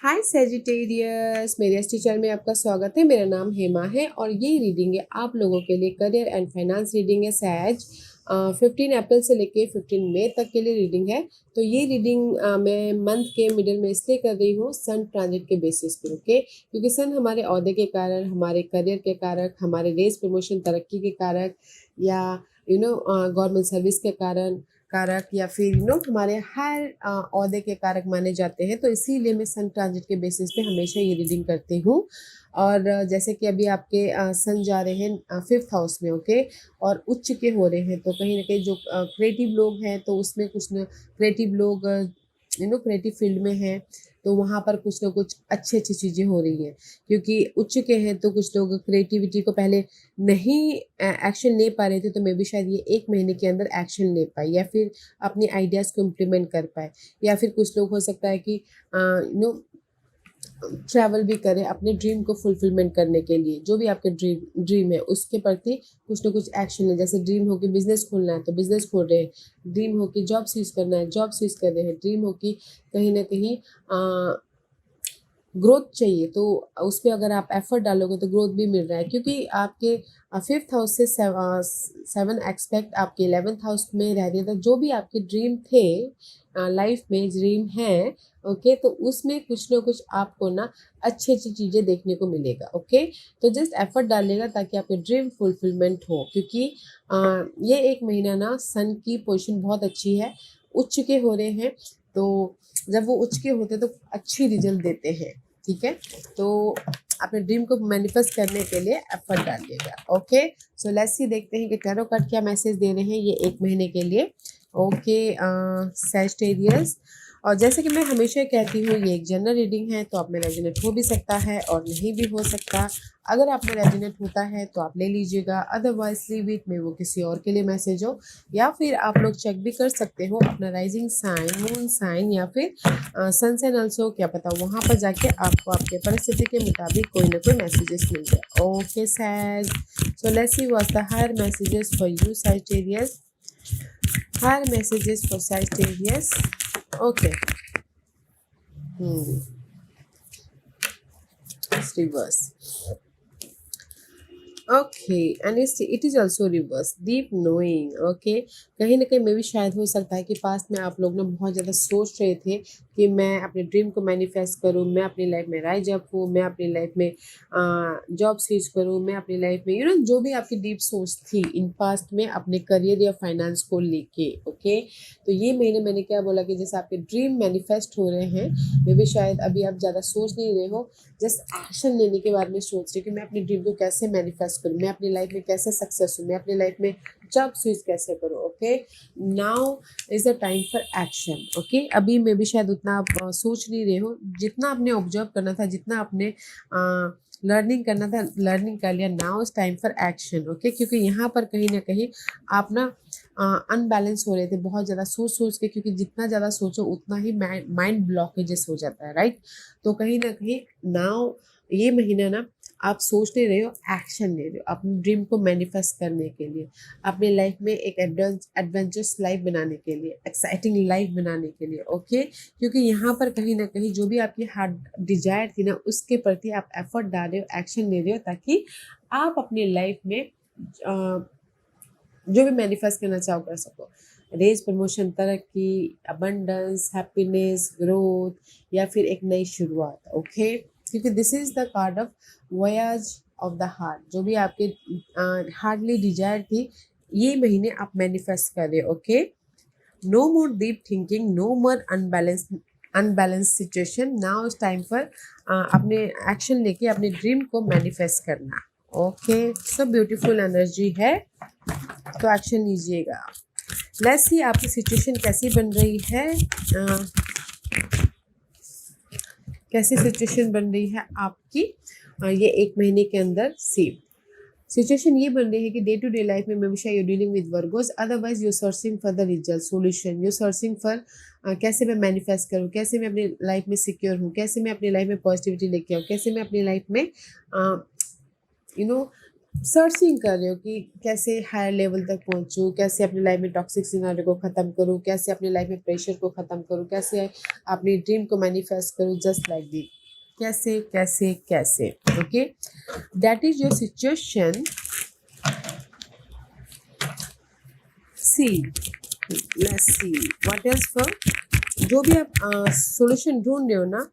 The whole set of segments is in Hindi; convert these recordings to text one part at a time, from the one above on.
हाय सेजिटेरियस, मेरे एस्टी चैनल में आपका स्वागत है। मेरा नाम हेमा है और ये रीडिंग है आप लोगों के लिए। करियर एंड फाइनेंस रीडिंग है सैज 15 अप्रैल से लेके 15 मई तक के लिए रीडिंग है। तो ये रीडिंग मैं मंथ के मिडिल में इसलिए कर रही हूँ सन ट्रांजिट के बेसिस पे, ओके। क्योंकि सन हमारे ओहदे के कारक, हमारे करियर के कारक, हमारे रेस प्रमोशन तरक्की के कारक, या गवर्नमेंट सर्विस के कारक, या फिर हमारे हर ओहदे के कारक माने जाते हैं। तो इसीलिए मैं सन ट्रांजिट के बेसिस पे हमेशा ये रीडिंग करती हूँ। और जैसे कि अभी आपके सन जा रहे हैं 5th हाउस में, ओके, और उच्च के हो रहे हैं। तो कहीं ना कहीं जो क्रिएटिव लोग हैं तो उसमें कुछ न क्रिएटिव लोग क्रिएटिव फील्ड में हैं, तो वहाँ पर कुछ ना कुछ अच्छी अच्छी चीज़ें हो रही हैं। क्योंकि उच्च के हैं तो कुछ लोग क्रिएटिविटी को पहले नहीं एक्शन ले पा रहे थे, तो मे बी शायद ये 1 महीने के अंदर एक्शन ले पाए, या फिर अपनी आइडियाज़ को इम्प्लीमेंट कर पाए। या फिर कुछ लोग हो सकता है कि ट्रैवल भी करें अपने ड्रीम को फुलफिलमेंट करने के लिए। जो भी आपके ड्रीम है उसके प्रति कुछ ना कुछ एक्शन है। जैसे ड्रीम हो कि बिजनेस खोलना है तो बिजनेस खोल रहे हैं, ड्रीम हो कि जॉब स्विच करना है जॉब स्विच कर रहे हैं, ड्रीम हो कि कहीं ना कहीं ग्रोथ चाहिए तो उस पर अगर आप एफर्ट डालोगे तो ग्रोथ भी मिल रहा है। क्योंकि आपके 5th हाउस से 7 एक्सपेक्ट आपके 11th हाउस में रह रही है। तो जो भी आपके ड्रीम थे, लाइफ में ड्रीम है, ओके, तो उसमें कुछ ना कुछ आपको ना अच्छी अच्छी चीज़ें देखने को मिलेगा, ओके। तो जस्ट एफर्ट डालेगा ताकि आपके ड्रीम फुलफिलमेंट हो। क्योंकि ये 1 महीना ना सन की पोजीशन बहुत अच्छी है, उच्च के हो रहे हैं। तो जब वो उच्च के होते हैं तो अच्छी रिजल्ट देते हैं, ठीक है। तो अपने ड्रीम को मैनिफेस्ट करने के लिए एफर्ट डालिएगा, ओके। सो लेट्स सी, देखते हैं कि टैरो कार्ड क्या मैसेज दे रहे हैं ये 1 महीने के लिए, ओके सैजिटेरियस। और जैसे कि मैं हमेशा कहती हूँ, ये एक जनरल रीडिंग है, तो आप में रेजोनेट हो भी सकता है और नहीं भी हो सकता। अगर आप में रेजोनेट होता है तो आप ले लीजिएगा, अदरवाइज लीव इट, में वो किसी और के लिए मैसेज हो। या फिर आप लोग चेक भी कर सकते हो अपना राइजिंग साइन, मून साइन, या फिर सन साइन ऑल्सो, क्या पता वहाँ पर जाके आपको आपके परिस्थिति के मुताबिक कोई ना कोई मैसेजेस मिल जाए, ओके सैज। So let's see what's the her messages for you Sagittarius, her messages for Sagittarius, okay. It's reverse. Okay, and it is also reverse, deep knowing, okay. कहीं ना कहीं में भी शायद हो सकता है कि पास्ट में आप लोग ना बहुत ज़्यादा सोच रहे थे कि मैं अपने ड्रीम को मैनिफेस्ट करूँ, मैं अपनी लाइफ में राइज अप हूँ, मैं अपनी लाइफ में जॉब स्विच करूँ, मैं अपनी लाइफ में जो भी आपकी डीप सोच थी इन पास्ट में अपने करियर या फाइनेंस को लेके, ओके। तो ये महीने मैंने क्या बोला कि जैसे आपके ड्रीम मैनिफेस्ट हो रहे हैं, मे भी शायद अभी आप ज़्यादा सोच नहीं रहे हो, जस्ट एक्शन लेने के बारे में सोच रहे कि मैं अपनी ड्रीम को कैसे मैनिफेस्ट करूँ, मैं अपनी लाइफ में कैसे सक्सेस हूँ, मैं अपनी लाइफ में जॉब स्विच कैसे करूँ, okay. Now is the time for action, okay. अभी मैं भी शायद उतना आप सोच नहीं रहे हो, जितना आपने ऑब्जर्व करना था, जितना आपने लर्निंग करना था, लर्निंग कर लिया। Now is time for action, okay. क्योंकि यहाँ पर कहीं ना कहीं आप ना अनबैलेंस हो रहे थे बहुत ज़्यादा सोच सोच के, क्योंकि जितना ज़्यादा सोचो उतना ही माइंड ब्लॉकेजेस हो जाता है, राइट। तो कहीं ना कहीं नाउ ये महीना ना आप सोच नहीं रहे हो, एक्शन ले रहे हो अपने ड्रीम को मैनिफेस्ट करने के लिए, अपनी लाइफ में एक एडवेंचरस लाइफ बनाने के लिए, एक्साइटिंग लाइफ बनाने के लिए, ओके। क्योंकि यहाँ पर कहीं ना कहीं जो भी आपकी हार्ट डिजायर थी ना, उसके प्रति आप एफर्ट डाल रहे हो, एक्शन ले रहे हो, ताकि आप अपनी लाइफ में जो भी मैनिफेस्ट करना चाहो कर सको। रेज, प्रमोशन, तरक्की, अबंडेंस, हैप्पीनेस, ग्रोथ, या फिर एक नई शुरुआत, ओके। क्योंकि this is the card of voyage of the heart. जो भी आपके हार्डली डिजायर थी, ये महीने आप मैनिफेस्ट कर रहे हो, okay. No more deep thinking, no more unbalance situation. Now is time for अपने एक्शन लेके अपने ड्रीम को मैनिफेस्ट करना, ओके। सो ब्यूटीफुल एनर्जी है, तो एक्शन लीजिएगा। लेट्स सी आपकी सिचुएशन कैसी बन रही है, कैसी सिचुएशन बन रही है आपकी ये 1 महीने के अंदर। सी सिचुएशन ये बन रही है कि डे टू डे लाइफ में हमेशा you dealing with Virgo's, otherwise you searching for the result solution, you searching for कैसे मैं मैनिफेस्ट करूँ, कैसे मैं अपनी लाइफ में सिक्योर हूँ, कैसे मैं अपनी लाइफ में पॉजिटिविटी लेके आऊँ, कैसे मैं अपनी लाइफ में यू नो सर्चिंग कर रहे हो कि कैसे हायर लेवल तक पहुंचूं, कैसे अपनी लाइफ में टॉक्सिक सिनारियो को ख़त्म करूं, कैसे अपनी लाइफ में प्रेशर को ख़त्म करूं, कैसे अपनी ड्रीम को मैनिफेस्ट करूं, जस्ट लाइक दी कैसे कैसे कैसे। Okay, that is your situation. See, let's see what else for. जो भी आप सॉल्यूशन ढूंढ रहे हो ना,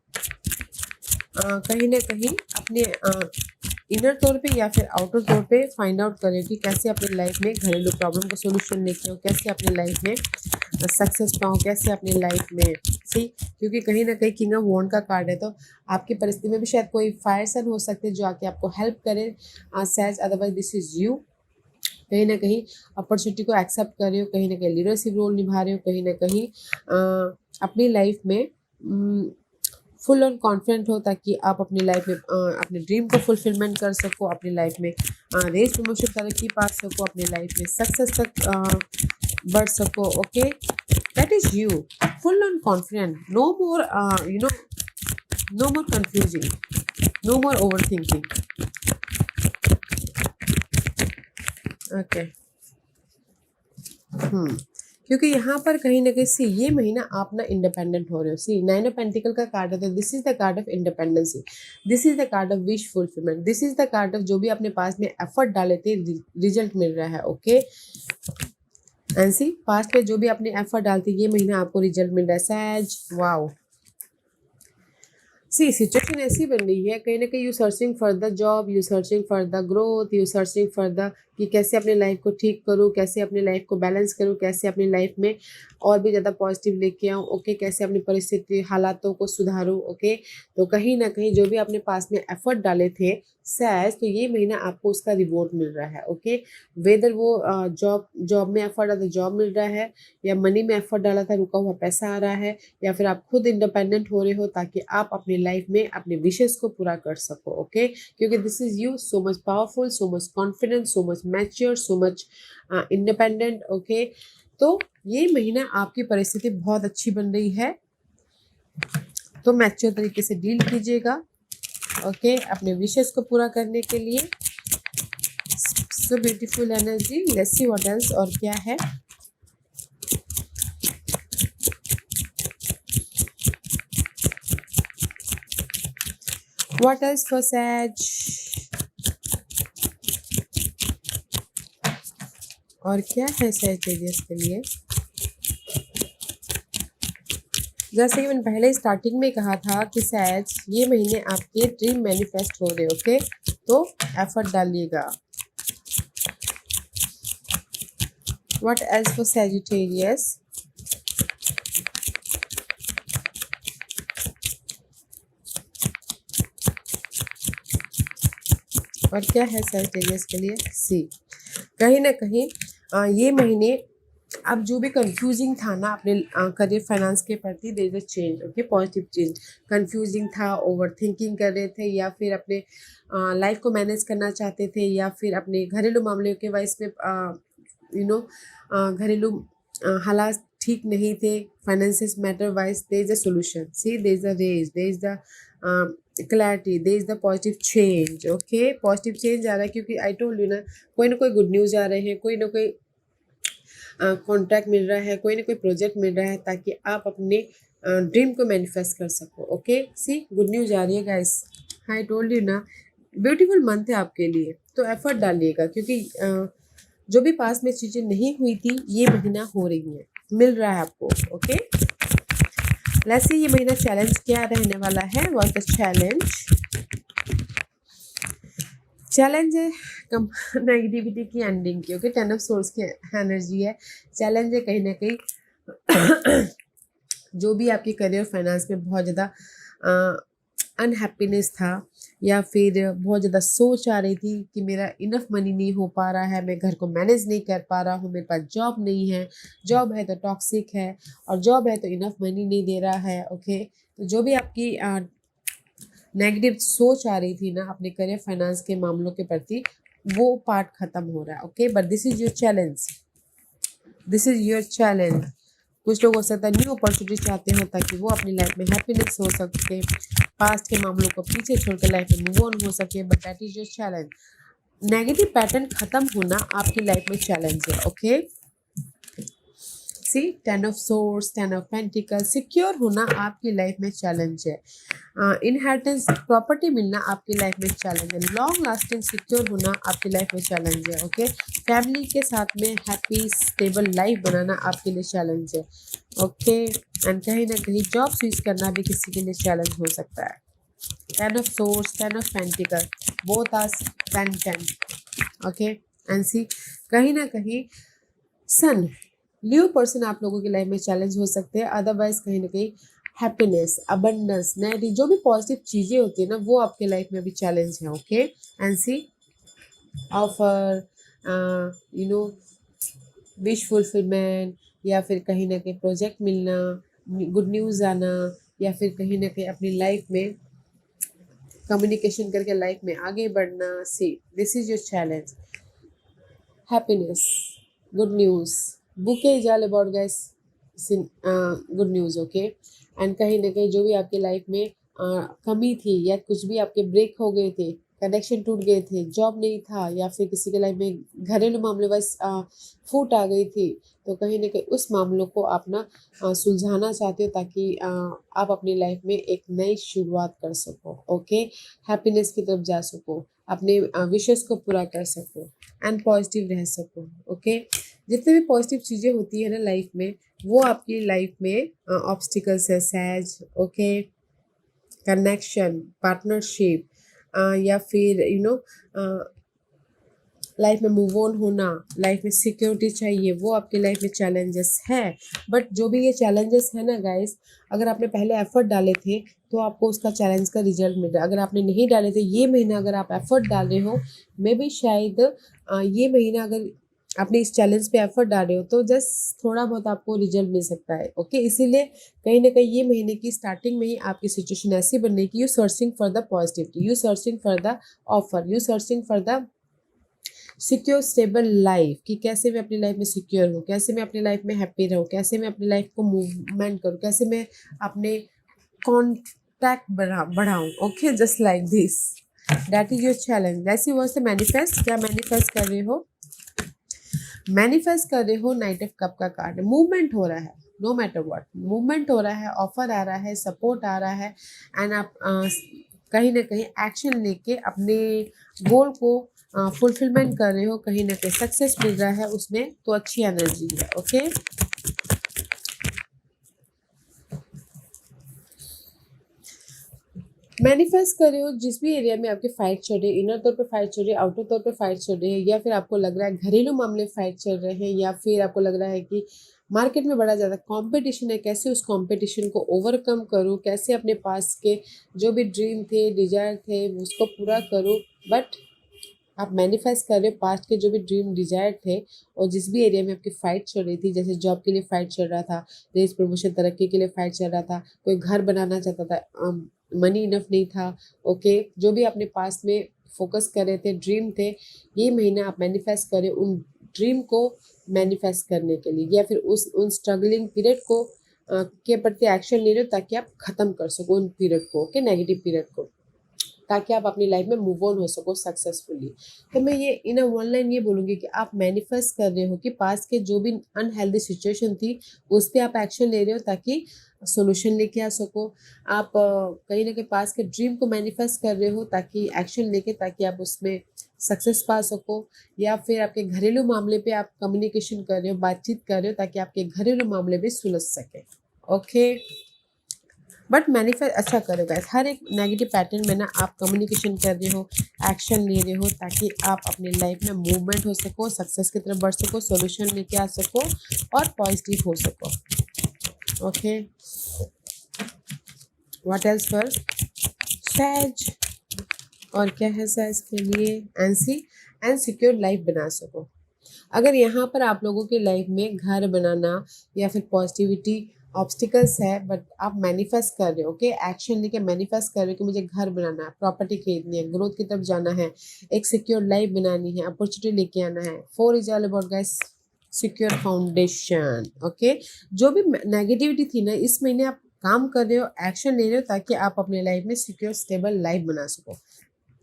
कहीं ना कहीं अपने इनर तौर पे या फिर आउटर तौर पे फाइंड आउट करें कि कैसे अपनी लाइफ में घरेलू प्रॉब्लम का सॉल्यूशन लेके हो, कैसे अपनी लाइफ में सक्सेस पाओ, कैसे अपनी लाइफ में सी। क्योंकि कहीं ना कहीं किंग ऑफ वॉन्ड का कार्ड है, तो आपकी परिस्थिति में भी शायद कोई फायर सन हो सकते हैं जो आके आपको हेल्प करे सैज, अदरवाइज दिस इज यू। कहीं ना कहीं अपॉर्चुनिटी को एक्सेप्ट कर रहे हो, कहीं ना कहीं लीडरशिप रोल निभा रहे हो, कहीं ना कहीं अपनी लाइफ में फुल ऑन कॉन्फिडेंट हो, ताकि आप अपनी लाइफ में अपने ड्रीम को फुलफिलमेंट कर सको, अपनी लाइफ में रेस प्रमोशन तरक्की पा सको, अपनी लाइफ में सक्सेस तक बढ़ सको। Okay, that is you, full on confident, no more no more confusing, no more over thinking. Okay, क्योंकि यहाँ पर कहीं ना कहीं सी ये महीना आप ना इंडिपेंडेंट हो रहे हो। सी, नाइन ऑफ पेंटिकल का कार्ड है, तो this is the card of independency, this is the card of wish fulfilment, this is the card of जो भी अपने पास में एफर्ट डाले थे रिजल्ट मिल रहा है। ओके, एंड सी पास्ट में जो भी अपने एफर्ट डालते ये महीना आपको रिजल्ट मिल रहा है सैज। वाओ, सी सिचुएशन ऐसी बन रही है, कहीं ना कहीं you searching for the job, you searching for the growth, you searching for the कि कैसे अपनी लाइफ को ठीक करूँ, कैसे अपनी लाइफ को बैलेंस करूँ, कैसे अपनी लाइफ में और भी ज़्यादा पॉजिटिव लेके आऊँ। ओके, कैसे अपनी परिस्थिति हालातों को सुधारूँ। ओके, तो कहीं ना कहीं जो भी अपने पास में एफर्ट डाले थे सैज, तो ये महीना आपको उसका रिवॉर्ड मिल रहा है। ओके, वेदर वो जॉब में एफर्ट डाला, जॉब मिल रहा है, या मनी में एफर्ट डाला था रुका हुआ पैसा आ रहा है, या फिर आप खुद इंडिपेंडेंट हो रहे हो ताकि आप अपनी लाइफ में अपने विशेष को पूरा कर सको। ओके, क्योंकि this is you, so much powerful, so much confident, so much mature, so much independent. Okay, तो ये महीना आपकी परिस्थिति बहुत अच्छी बन रही है, तो मैच्योर तरीके से डील कीजिएगा। ओके, अपने विशेष को पूरा करने के लिए। So beautiful energy, let's see what else, और क्या है। What else for Sag? और क्या है सैजिटेरियस के लिए। जैसे कि मैंने पहले स्टार्टिंग में कहा था कि सैज ये महीने आपके ड्रीम मैनिफेस्ट हो रहे। ओके, तो एफर्ट डालिएगा। What else for Sagittarius? और क्या है सैजिटेरियस के लिए। सी, कहीं ना कहीं ये महीने अब जो भी कंफ्यूजिंग था ना अपने करियर फाइनेंस के प्रति, there is a change. Okay, positive change. Confusing था, ओवर थिंकिंग कर रहे थे, या फिर अपने लाइफ को मैनेज करना चाहते थे, या फिर अपने घरेलू मामले के वाइज में घरेलू हालात ठीक नहीं थे, finances matter wise, there is a solution. See, there is a raise, there is the clarity, there is the positive change. Okay, positive change आ रहा है, क्योंकि आई टोल्ड यू ना कोई गुड न्यूज़ आ रहे हैं, कोई ना कोई कॉन्ट्रैक्ट मिल रहा है, कोई ना कोई प्रोजेक्ट मिल रहा है, ताकि आप अपने ड्रीम को मैनिफेस्ट कर सको। ओके, सी गुड न्यूज़ आ रही है गाइस, आई टोल्ड यू ना, ब्यूटीफुल मंथ है आपके लिए, तो एफर्ट डालिएगा, क्योंकि जो भी पास में चीज़ें नहीं हुई थी ये महीना हो रही हैं, मिल रहा है आपको। ओके, लेट्स सी ये महीना चैलेंज क्या रहने वाला है। व्हाट द चैलेंज है कम नेगेटिविटी की एंडिंग की। ओके, 10 ऑफ सोर्स की एनर्जी है। चैलेंज है कहीं ना कहीं जो भी आपके करियर फाइनेंस में बहुत ज़्यादा अनहैप्पीनेस था, या फिर बहुत ज़्यादा सोच आ रही थी कि मेरा इनफ मनी नहीं हो पा रहा है, मैं घर को मैनेज नहीं कर पा रहा हूँ, मेरे पास जॉब नहीं है, जॉब है तो टॉक्सिक है, और जॉब है तो इनफ मनी नहीं दे रहा है। ओके, तो जो भी आपकी नेगेटिव सोच आ रही थी ना अपने करियर फाइनेंस के मामलों के प्रति, वो पार्ट खत्म हो रहा है। Okay, but this is your challenge, this is your challenge. कुछ लोग हो सकता है न्यू अपॉर्चुनिटी चाहते हो ताकि वो अपनी लाइफ में हैप्पीनेस हो सके, पास्ट के मामलों को पीछे छोड़कर लाइफ में मूव ऑन हो सके, but that is your challenge. Negative pattern खत्म होना आपकी लाइफ में चैलेंज है। Okay, see 10 of swords, 10 of pentacle, secure होना आपकी लाइफ में चैलेंज है। इनहेरिटेंस प्रॉपर्टी मिलना आपकी लाइफ में चैलेंज है। लॉन्ग लास्टिंग सिक्योर होना आपकी लाइफ में चैलेंज है। ओके, फैमिली के साथ में हैप्पी स्टेबल लाइफ बनाना आपके लिए चैलेंज है। ओके, एंड कहीं ना कहीं जॉब स्विच करना भी किसी के लिए चैलेंज हो सकता है। 10 of swords, 10 of pentacle, both are 10-10। Okay, and see कहीं ना कहीं सन न्यू पर्सन आप लोगों की लाइफ में चैलेंज हो सकते हैं। अदरवाइज कहीं ना कहीं हैप्पीनेस, अबंडेंस, नेटी जो भी पॉजिटिव चीज़ें होती है ना वो आपके लाइफ में भी चैलेंज है। Okay, and see offer, you know, wish fulfilment, या फिर कहीं ना कहीं प्रोजेक्ट मिलना, गुड न्यूज़ आना, या फिर कहीं ना कहीं अपनी लाइफ में कम्युनिकेशन करके लाइफ में आगे बढ़ना। सी this is your challenge. Happiness, good news, bouquet is all about guys good news. Okay, and कहीं ना कहीं जो भी आपकी लाइफ में कमी थी या कुछ भी आपके ब्रेक हो गए थे, कनेक्शन टूट गए थे, जॉब नहीं था, या फिर किसी के लाइफ में घरेलू मामले बस फूट आ गई थी, तो कहीं ना कहीं उस मामलों को आप ना सुलझाना चाहते हो ताकि आप अपनी लाइफ में एक नई शुरुआत कर सको। ओके, हैप्पीनेस की तरफ जा सको, अपने विशेष को पूरा कर सको, एंड पॉजिटिव रह सको। ओके, जितने भी पॉजिटिव चीज़ें होती है ना लाइफ में, वो आपकी लाइफ में ऑब्स्टिकल्स है, सहज। ओके, कनेक्शन, पार्टनरशिप, या फिर लाइफ में मूव ऑन होना, लाइफ में सिक्योरिटी चाहिए, वो आपकी लाइफ में चैलेंजेस है। बट जो भी ये चैलेंजेस है ना गाइस, अगर आपने पहले एफर्ट डाले थे तो आपको उसका चैलेंज का रिजल्ट मिल रहा है। अगर आपने नहीं डाले थे, ये महीना अगर आप एफर्ट डाल रहे हो, मे बी शायद ये महीना अगर आपने इस चैलेंज पे एफर्ट डाले हो तो जस्ट थोड़ा बहुत आपको रिजल्ट मिल सकता है। ओके, इसीलिए कहीं ना कहीं ये महीने की स्टार्टिंग में ही आपकी सिचुएशन ऐसी बनने की, you searching for the positivity, you searching for the offer, you searching for the secure stable life, कि कैसे मैं अपनी लाइफ में सिक्योर हूँ, कैसे मैं अपनी लाइफ में हैप्पी रहूँ, कैसे मैं अपनी लाइफ को मूवमेंट करूँ, कैसे मैं अपने कॉन्टैक्ट बढ़ाऊँ। Okay, just like this, that is your challenge. ऐसी वर्ड से मैनिफेस्ट, क्या मैनिफेस्ट कर रहे हो? मैनिफेस्ट कर रहे हो नाइट ऑफ कप का कार्ड। मूवमेंट हो रहा है, नो मैटर व्हाट, मूवमेंट हो रहा है, ऑफर आ रहा है, सपोर्ट आ रहा है, एंड आप कहीं ना कहीं एक्शन लेके अपने गोल को फुलफिलमेंट कर रहे हो, कहीं ना कहीं सक्सेस मिल रहा है उसमें, तो अच्छी एनर्जी है। ओके, मैनिफेस्ट कर रहे हो जिस भी एरिया में आपके फाइट चल रही है, इनर तौर पे फाइट चल रही है, आउटर तौर पे फाइट चल रही है, या फिर आपको लग रहा है घरेलू मामले फाइट चल रहे हैं, या फिर आपको लग रहा है कि मार्केट में बड़ा ज़्यादा कंपटीशन है, कैसे उस कंपटीशन को ओवरकम करूँ, कैसे अपने पास के जो भी ड्रीम थे, डिजायर थे, उसको पूरा करूँ। बट आप मैनिफेस्ट कर रहे हो पास्ट के जो भी ड्रीम डिजायर थे, और जिस भी एरिया में आपकी फाइट चल रही थी, जैसे जॉब के लिए फाइट चल रहा था, रेस प्रमोशन तरक्की के लिए फाइट चल रहा था, कोई घर बनाना चाहता था, मनी इनफ नहीं था। ओके, जो भी अपने पास में फोकस कर रहे थे, ड्रीम थे, ये महीना आप मैनिफेस्ट करें उन ड्रीम को मैनिफेस्ट करने के लिए, या फिर उन स्ट्रगलिंग पीरियड को के प्रति एक्शन ले रहे हो ताकि आप ख़त्म कर सको उन पीरियड को। ओके, नेगेटिव पीरियड को, ताकि आप अपनी लाइफ में मूव ऑन हो सको सक्सेसफुली। तो मैं ये इन वन लाइन ये बोलूँगी कि आप मैनिफेस्ट कर रहे हो कि पास के जो भी अनहेल्दी सिचुएशन थी उस पर आप एक्शन ले रहे हो ताकि सोल्यूशन लेके आ सको। आप कहीं ना कहीं पास के ड्रीम को मैनिफेस्ट कर रहे हो ताकि एक्शन लेके, ताकि आप उसमें सक्सेस पा सको, या फिर आपके घरेलू मामले पे आप कम्युनिकेशन कर रहे हो, बातचीत कर रहे हो ताकि आपके घरेलू मामले भी सुलझ सके। ओके, बट मैनिफेस्ट अच्छा करो गाइस। हर एक नेगेटिव पैटर्न में ना आप कम्युनिकेशन कर रहे हो, एक्शन ले रहे हो, ताकि आप अपनी लाइफ में मूवमेंट हो सको, सक्सेस की तरफ बढ़ सको, सॉल्यूशन लेके आ सको, और पॉजिटिव हो सको। ओके, व्हाट एल्स फॉर सहज, और क्या है सहज के लिए? एनसी एंड सिक्योर लाइफ बना सको। अगर यहाँ पर आप लोगों की लाइफ में घर बनाना या फिर पॉजिटिविटी ऑब्स्टिकल्स है, बट आप मैनिफेस्ट कर रहे हो, ओके, एक्शन लेके मैनिफेस्ट कर रहे हो कि मुझे घर बनाना है, प्रॉपर्टी खरीदनी है, ग्रोथ की तरफ जाना है, एक सिक्योर लाइफ बनानी है, अपॉर्चुनिटी लेके आना है। 4 is all about guys secure foundation. Okay, जो भी नेगेटिविटी थी ना, इस महीने आप काम कर रहे हो, एक्शन ले रहे हो ताकि आप अपने लाइफ में सिक्योर स्टेबल लाइफ बना सको।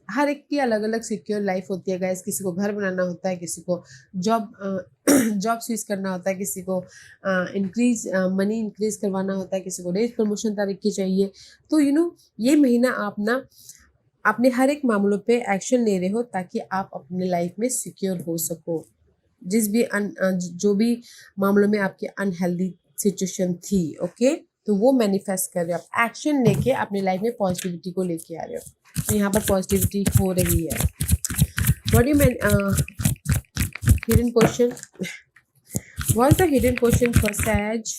हर एक की अलग अलग सिक्योर लाइफ होती है गाइस। किसी को घर बनाना होता है, किसी को जॉब जॉब स्विच करना होता है, किसी को मनी इंक्रीज करवाना होता है, किसी को रेज प्रमोशन तरक्की चाहिए। तो ये महीना आप ना अपने हर एक मामलों पे एक्शन ले रहे हो ताकि आप अपने लाइफ में सिक्योर हो सको। जो भी मामलों में आपकी अनहेल्दी सिचुएशन थी, ओके, तो वो मैनिफेस्ट कर रहे हो आप, एक्शन लेके अपनी लाइफ में पॉजिटिविटी को लेके आ रहे हो। तो यहाँ पर पॉजिटिविटी हो रही है। What you man hidden question, what is the hidden question for सैज?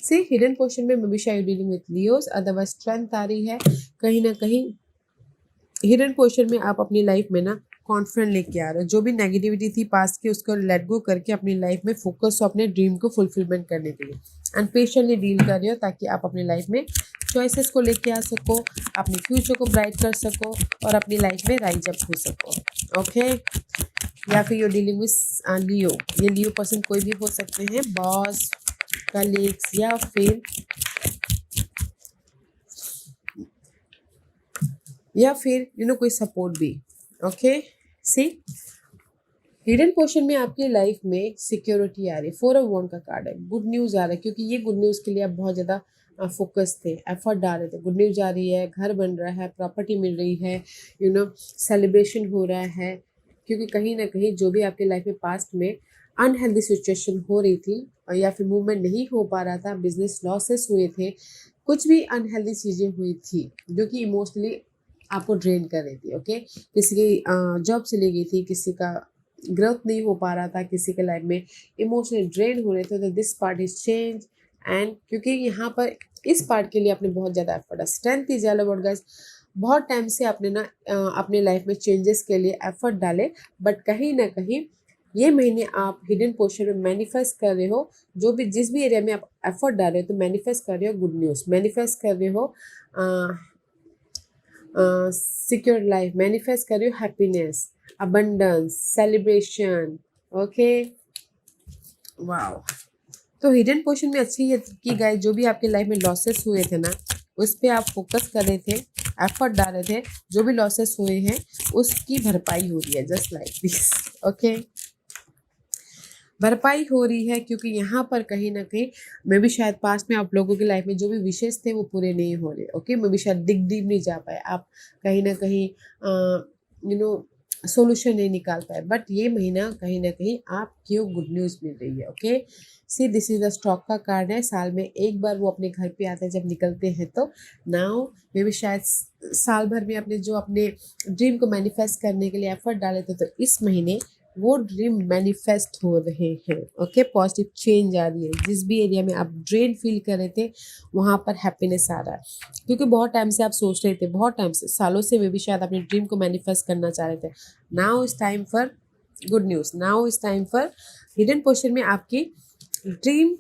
सी हिडन क्वेश्चन में मे बी शायद dealing with Leos, otherwise strength आ रही है। कहीं ना कहीं हिडन क्वेश्चन में आप अपनी लाइफ में ना कॉन्फिडेंट लेके आ रहे हो। जो भी नेगेटिविटी थी पास्ट की उसको लेट गो करके अपनी लाइफ में फोकस हो अपने ड्रीम को फुलफिलमेंट करने के लिए, एंड पेशेंटली डील कर रहे हो ताकि आप अपनी लाइफ में चॉइसेस को लेके आ सको, अपने फ्यूचर को ब्राइट कर सको और अपनी लाइफ में राइज अप हो सको। ओके, या फिर यू डीलिंग विद लियो। ये लियो पर्सन कोई भी हो सकते हैं, बॉस, कलीग्स, या फिर कोई सपोर्ट भी। ओके, सी हिडन पोर्शन में आपकी लाइफ में सिक्योरिटी आ रही है। 4 ऑफ वॉन्ड का कार्ड है, गुड न्यूज़ आ रहा है, क्योंकि ये गुड न्यूज़ के लिए आप बहुत ज़्यादा फोकस थे, एफर्ट डाल रहे थे। गुड न्यूज़ आ रही है, घर बन रहा है, प्रॉपर्टी मिल रही है, सेलिब्रेशन हो रहा है, क्योंकि कहीं ना कहीं जो भी आपकी लाइफ में पास्ट में अनहेल्दी सिचुएशन हो रही थी या फिर मूवमेंट नहीं हो पा रहा था, बिजनेस लॉसेस हुए थे, कुछ भी अनहेल्दी चीज़ें हुई थी जो कि इमोशनली आपको ड्रेन कर रही थी। ओके, किसी की जॉब चली गई थी, किसी का ग्रोथ नहीं हो पा रहा था, किसी के लाइफ में इमोशनल ड्रेन हो रहे थे, तो this part is change. And क्योंकि यहाँ पर इस पार्ट के लिए आपने बहुत ज़्यादा एफर्ट है, strength is all about guys. बहुत टाइम से आपने ना अपने लाइफ में चेंजेस के लिए एफर्ट डाले, बट कहीं ना कहीं ये महीने आप हिडन पोर्शन में मैनिफेस्ट कर रहे हो। जो भी जिस भी एरिया में आप एफर्ट डाल रहे हो, तो मैनिफेस्ट कर रहे हो गुड न्यूज़, मैनिफेस्ट कर रहे हो सिक्योर लाइफ, मैनिफेस्ट कर रहे हो happiness, abundance, celebration. Okay, wow. तो हिडन पोर्शन में अच्छी है कि गाइस जो भी आपके लाइफ में लॉसेस हुए थे ना, उस पर आप फोकस कर रहे थे, एफर्ट डाल रहे थे, जो भी लॉसेस हुए हैं उसकी भरपाई हो रही है, जस्ट लाइक दिस। ओके, भरपाई हो रही है, क्योंकि यहाँ पर कहीं ना कहीं मे भी शायद पास्ट में आप लोगों की लाइफ में जो भी विशेष थे वो पूरे नहीं हो रहे। ओके, मे भी शायद डीप नहीं जा पाए आप, कहीं ना कहीं सोल्यूशन नहीं निकाल पाए, बट ये महीना कहीं ना कहीं आपको गुड न्यूज़ मिल रही है। Okay, C this is the stock का कार्ड है। साल में एक बार वो अपने घर पे आते हैं जब निकलते हैं, तो नाउ मे भी शायद साल भर में आपने जो अपने ड्रीम को मैनिफेस्ट करने के लिए एफर्ट डाले थे, तो इस महीने वो ड्रीम मैनिफेस्ट हो रहे हैं। ओके, पॉजिटिव चेंज आ रही है। जिस भी एरिया में आप ड्रेन फील कर रहे थे वहाँ पर हैप्पीनेस आ रहा है, क्योंकि बहुत टाइम से आप सोच रहे थे, बहुत टाइम से, सालों से वे भी शायद अपने ड्रीम को मैनिफेस्ट करना चाह रहे थे। Now is time for good news, now is time for hidden portion में आपकी ड्रीम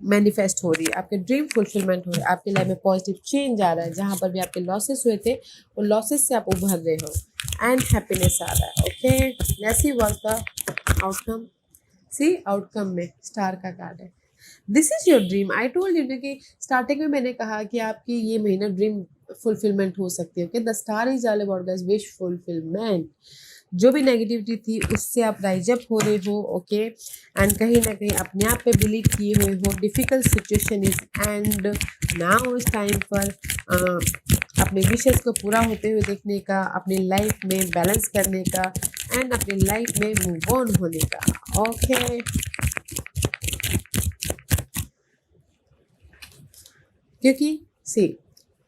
मैनिफेस्ट हो रही है, आपके ड्रीम फुलफिलमेंट हो रहा है, आपकी लाइफ में पॉजिटिव चेंज आ रहा है। जहाँ पर भी आपके लॉसेस हुए थे, वो लॉसेस से आप उभर रहे हो एंड हैप्पीनेस आ रहा है। Okay, let's see what the outcome. See outcome में स्टार का कार्ड है, this is your dream. I told you कि स्टार्टिंग में मैंने कहा कि आपकी ये महीना ड्रीम फुलफिलमेंट हो सकती है। Okay, the star is all about guys wish fulfilment. जो भी नेगेटिविटी थी उससे आप राइज अप हो रहे हो। ओके, एंड कहीं ना कहीं अपने आप पे बिलीव किए हुए हो, difficult situation is and now is time for अपने विशेष को पूरा होते हुए देखने का, अपनी लाइफ में बैलेंस करने का एंड अपनी लाइफ में मूव ऑन होने का। ओके, क्योंकि सी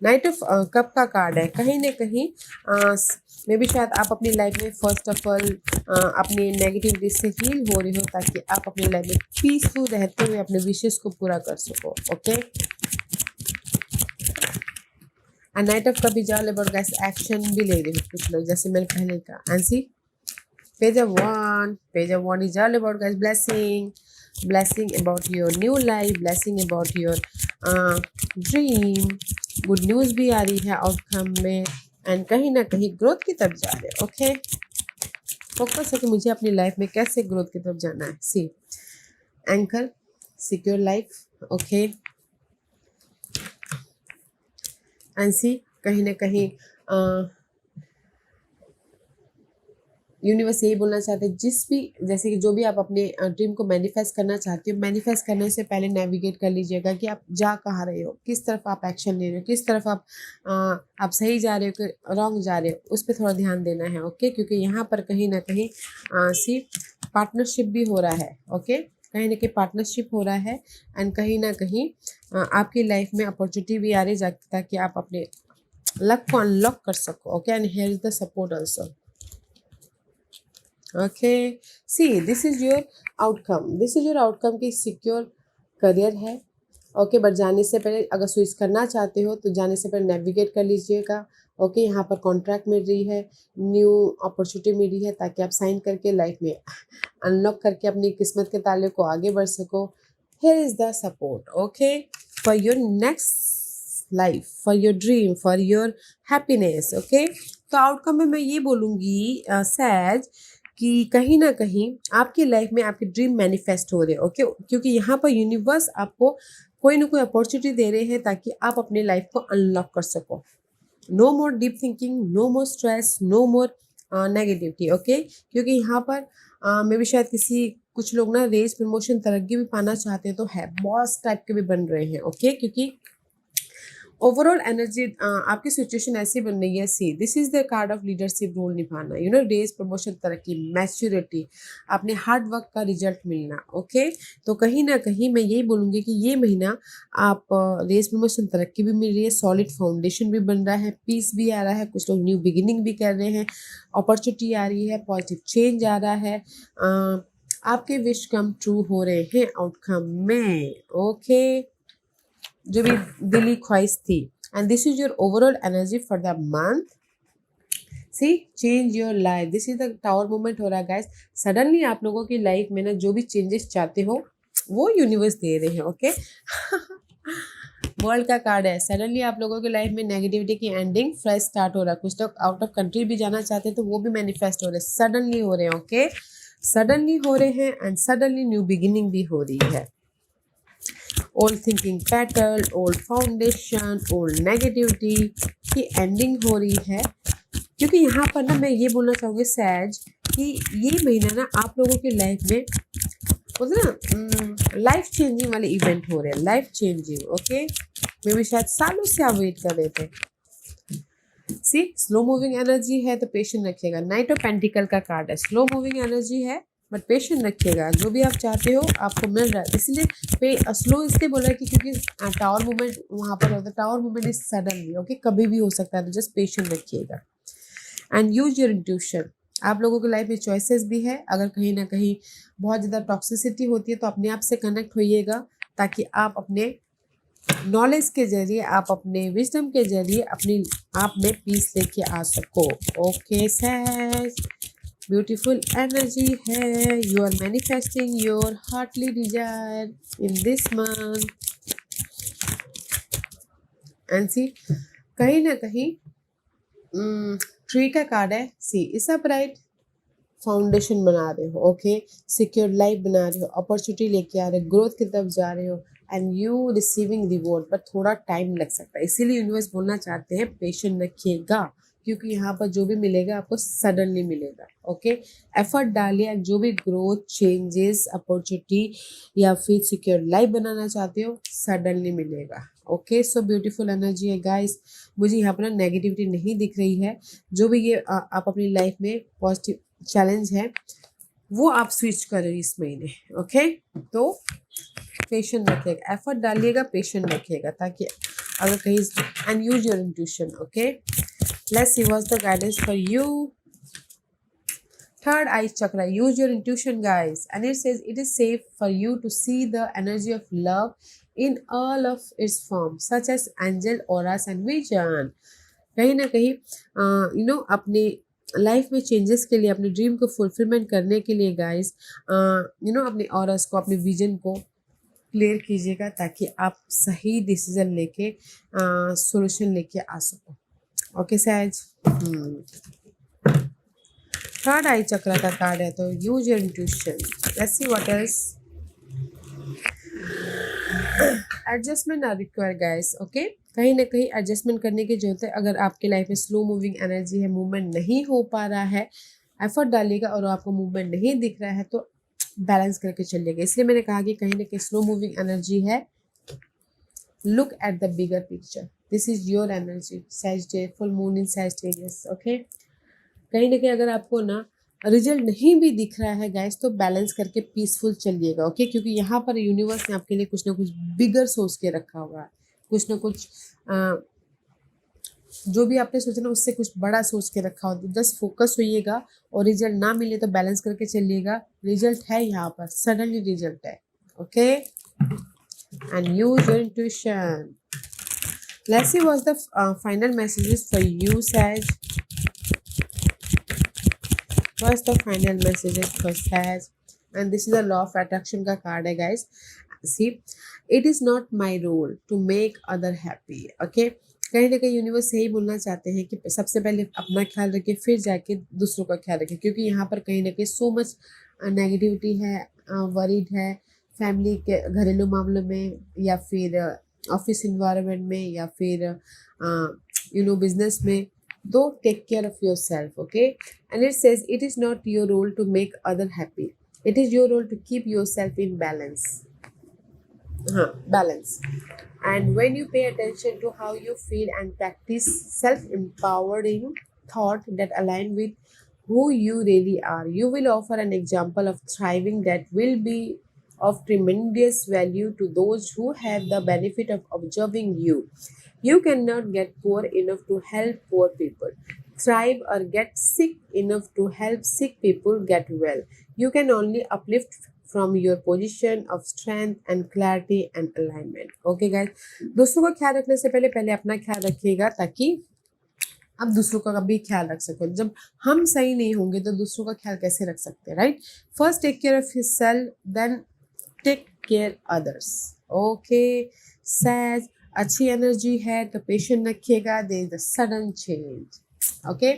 नाइट ऑफ कप का कार्ड है, कहीं ना कहीं मे भी शायद आप अपनी लाइफ में फर्स्ट ऑफ ऑल अपनी नेगेटिविटी से हील हो रहे हो ताकि आप अपनी लाइफ में पीसफुल रहते हुए अपने विशेष को पूरा कर सको। Okay, and night of cup is all about guys action भी ले रहे हो कुछ लोग, जैसे मैंने पहले कहा। And see page of one is all about guys blessing about your new life, blessing about your dream. Good news भी आ रही है आउटकम में, एंड कहीं ना कहीं ग्रोथ की तरफ जा रहे हैं। ओके, फोकस है कि मुझे अपनी लाइफ में कैसे ग्रोथ की तरफ जाना है। See anchor secure life. Okay, and see कहीं ना कहीं यूनिवर्स यही बोलना चाहते हैं, जिस भी जैसे कि जो भी आप अपने ड्रीम को मैनिफेस्ट करना चाहते हो, मैनिफेस्ट करने से पहले नेविगेट कर लीजिएगा कि आप जा कहाँ रहे हो, किस तरफ आप एक्शन ले रहे हो, किस तरफ आप सही जा रहे हो कि रॉन्ग जा रहे हो, उस पर थोड़ा ध्यान देना है। ओके, क्योंकि यहाँ पर कहीं ना कहीं सी पार्टनरशिप भी हो रहा है। ओके, कहीं ना कहीं पार्टनरशिप हो रहा है एंड कहीं ना कहीं आपकी लाइफ में अपॉर्चुनिटी भी आ रही है ताकि आप अपने लक को अनलॉक कर सको। Okay, and here is the support also. Okay, C this is your outcome, this is your outcome की सिक्योर करियर है। ओके, बट जाने से पहले अगर स्विच करना चाहते हो तो जाने से पहले नेविगेट कर लीजिएगा। ओके, यहाँ पर कॉन्ट्रैक्ट मिल रही है, न्यू अपॉर्चुनिटी मिल रही है ताकि आप साइन करके लाइफ में अनलॉक करके अपनी किस्मत के ताले को आगे बढ़ सको। Here is the support. Okay, for your next life, for your dream, for your happiness. Okay, तो आउटकम में मैं ये बोलूँगी सैज कि कहीं ना कहीं आपकी लाइफ में आपके ड्रीम मैनिफेस्ट हो रहे हैं। ओके, क्योंकि यहाँ पर यूनिवर्स आपको कोई ना कोई अपॉर्चुनिटी दे रहे हैं ताकि आप अपने लाइफ को अनलॉक कर सको। No more deep thinking, no more stress, no more negativity. Okay, क्योंकि यहाँ पर मे भी शायद कुछ लोग ना रेस प्रमोशन तरक्की भी पाना चाहते हैं, तो है बॉस टाइप के भी बन रहे हैं। ओके, क्योंकि ओवरऑल एनर्जी आपकी सिचुएशन ऐसी बन रही है। See this is the card of leadership role निभाना, यू नो, रेस प्रमोशन तरक्की, मैच्योरिटी, अपने हार्ड वर्क का रिजल्ट मिलना। ओके, तो कहीं ना कहीं मैं यही बोलूँगी कि ये महीना आप रेस प्रमोशन तरक्की भी मिल रही है, सॉलिड फाउंडेशन भी बन रहा है, पीस भी आ रहा है, कुछ लोग न्यू बिगिनिंग भी कर रहे हैं, अपॉर्चुनिटी आ रही है, पॉजिटिव चेंज आ रहा है, आपके विश कम ट्रू हो रहे हैं आउटकम में। ओके, जो भी दिली ख्वाहिश थी, and this is your overall energy for the month. See change your life, this is the tower movement हो रहा है गाइस। सडनली आप लोगों की लाइफ में ना जो भी चेंजेस चाहते हो वो यूनिवर्स दे रहे हैं। ओके, वर्ल्ड का कार्ड है। सडनली आप लोगों की लाइफ में नेगेटिविटी की एंडिंग, फ्रेश स्टार्ट हो रहा है। कुछ लोग आउट ऑफ कंट्री भी जाना चाहते हैं तो वो भी मैनिफेस्ट हो रहे हैं, सडनली हो रहे हैं। ओके, सडनली हो रहे हैं एंड सडनली न्यू बिगिनिंग भी हो रही है। Old thinking pattern, old foundation, old negativity की एंडिंग हो रही है। क्योंकि यहाँ पर ना मैं ये बोलना चाहूँगी सैज कि ये महीना ना आप लोगों की लाइफ में बोलते ना लाइफ चेंजिंग वाले इवेंट हो रहे हैं, लाइफ चेंजिंग। ओके, मे भी शायद सालों से आप वेट कर रहे थे। सी स्लो मूविंग एनर्जी है तो पेशेंट रखिएगा। नाइट ऑफ पेंटिकल का कार्ड है, स्लो मूविंग एनर्जी है बट पेशेंट रखिएगा, जो भी आप चाहते हो आपको मिल रहा है। इसलिए स्लो इसलिए बोला है कि क्योंकि टावर मूवमेंट वहाँ पर होता है, tower movement is suddenly. Okay, कभी भी हो सकता है, तो जस्ट पेशेंट रखिएगा एंड यूज योर इंट्यूशन। आप लोगों की लाइफ में चॉइसेस भी है, अगर कहीं ना कहीं बहुत ज़्यादा टॉक्सिसिटी होती है तो अपने आप से कनेक्ट होइएगा ताकि आप अपने नॉलेज के जरिए, आप अपने विजडम के जरिए अपनी आप में पीस लेके आ सको। ओके सैज, ब्यूटीफुल एनर्जी है, you are manifesting your heartly desire in this month and see कहीं ना कहीं ट्री का कार्ड है। सी इस अपराइट फाउंडेशन बना रहे हो। ओके, सिक्योर लाइफ बना रहे हो, अपॉर्चुनिटी लेके आ रहे हो, ग्रोथ की तरफ जा रहे हो एंड यू रिसीविंग रिवॉर्ड, पर थोड़ा टाइम लग सकता है। इसीलिए यूनिवर्स बोलना चाहते हैं पेशेंट रखिएगा, क्योंकि यहाँ पर जो भी मिलेगा आपको सडनली मिलेगा। ओके, एफर्ट डालिए, जो भी ग्रोथ, चेंजेस, अपॉर्चुनिटी या फिर सिक्योर लाइफ बनाना चाहते हो सडनली मिलेगा। ओके, सो ब्यूटीफुल एनर्जी है गाइस। मुझे यहाँ पर नेगेटिविटी नहीं दिख रही है। जो भी ये आप अपनी लाइफ में पॉजिटिव चैलेंज है वो आप स्विच करें इस महीने। ओके, तो पेशेंट रखिएगा, एफर्ट डालिएगा, पेशेंट रखिएगा ताकि अगर कहीं and use your intuition. Okay, let's see what's the guidance for you. Third eye chakra, use your intuition guys, and it says it is safe for you to see the energy of love in all of its forms such as angel, auras and vision। कहीं ना कहीं अपने लाइफ में चेंजेस के लिए, अपने ड्रीम को फुलफिलमेंट करने के लिए गाइस अपने ऑरस को, अपने विजन को क्लियर कीजिएगा ताकि आप सही डिसीजन लेके सॉल्यूशन लेके आ सको। ओके सैज, थर्ड आई चक्र का कार्ड है तो use your intuition. Let's see what else. Adjustment are required guys. Okay, कहीं ना कहीं एडजस्टमेंट करने की जरूरत है। अगर आपकी लाइफ में स्लो मूविंग एनर्जी है, मूवमेंट नहीं हो पा रहा है एफर्ट डालिएगा और आपको मूवमेंट नहीं दिख रहा है तो बैलेंस करके चलिएगा। इसलिए मैंने कहा कि कहीं ना कहीं स्लो मूविंग एनर्जी है। Look at the bigger picture, this is your energy, Sagittarius, full moon in Sagittarius. Okay, कहीं ना कहीं अगर आपको ना रिजल्ट नहीं भी दिख रहा है गाइस तो बैलेंस करके पीसफुल चलिएगा। ओके, क्योंकि यहाँ पर यूनिवर्स ने आपके लिए कुछ ना कुछ बिगर सोच के रखा हुआ है, कुछ ना कुछ जो भी आपने सोचा ना उससे कुछ बड़ा सोच के रखा हो। तो जस्ट फोकस होइएगा और रिजल्ट ना मिले तो बैलेंस करके चलिएगा। रिजल्ट है यहाँ पर, सडनली रिजल्ट है। Okay, and use your intuition. Let's see what's the final messages for you सैज। What's the final messages for Sag? And this is a law of attraction का कार्ड है guys. See, it is not my role to make other happy. Okay? कहीं ना कहीं यूनिवर्स यही बोलना चाहते हैं कि सबसे पहले अपना ख्याल रखें फिर जाके दूसरों का ख्याल रखें, क्योंकि यहाँ पर कहीं ना कहीं सो मच नेगेटिविटी है, वरीड है, फैमिली के घरेलू मामलों में या फिर ऑफिस इन्वायरमेंट में या फिर बिजनेस में। तो take care of yourself, okay? And it says it is not your role to make other happy. It is your role to keep yourself in balance. Balance. And when you pay attention to how you feel and practice self-empowering thought that align with who you really are, you will offer an example of thriving that will be of tremendous value to those who have the benefit of observing you. You cannot get poor enough to help poor people thrive or get sick enough to help sick people get well. You can only uplift from your position of strength and clarity and alignment. Okay guys, दूसरों का ख्याल रखने से पहले अपना ख्याल रखिएगा ताकि आप दूसरों का भी ख्याल रख सको। जब हम सही नहीं होंगे तो दूसरों का ख्याल कैसे रख सकते हैं, right? First take care of himself, then take care others. Okay सैज, अच्छी एनर्जी है तो पेशेंट रखिएगा, there is a sudden change. Okay,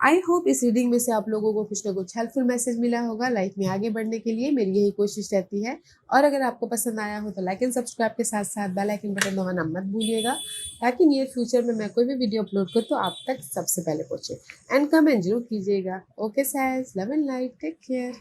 I hope इस रीडिंग में से आप लोगों को कुछ ना कुछ हेल्पफुल मैसेज मिला होगा लाइफ में आगे बढ़ने के लिए। मेरी यही कोशिश रहती है। और अगर आपको पसंद आया हो तो लाइक एंड सब्सक्राइब के साथ साथ बेल आइकन बटन दबाना मत भूलिएगा, ताकि नियर फ्यूचर में मैं कोई भी वीडियो अपलोड करूँ तो आप तक सबसे पहले पहुँचे। एंड कमेंट जरूर कीजिएगा। ओके सैज, love and life, take care.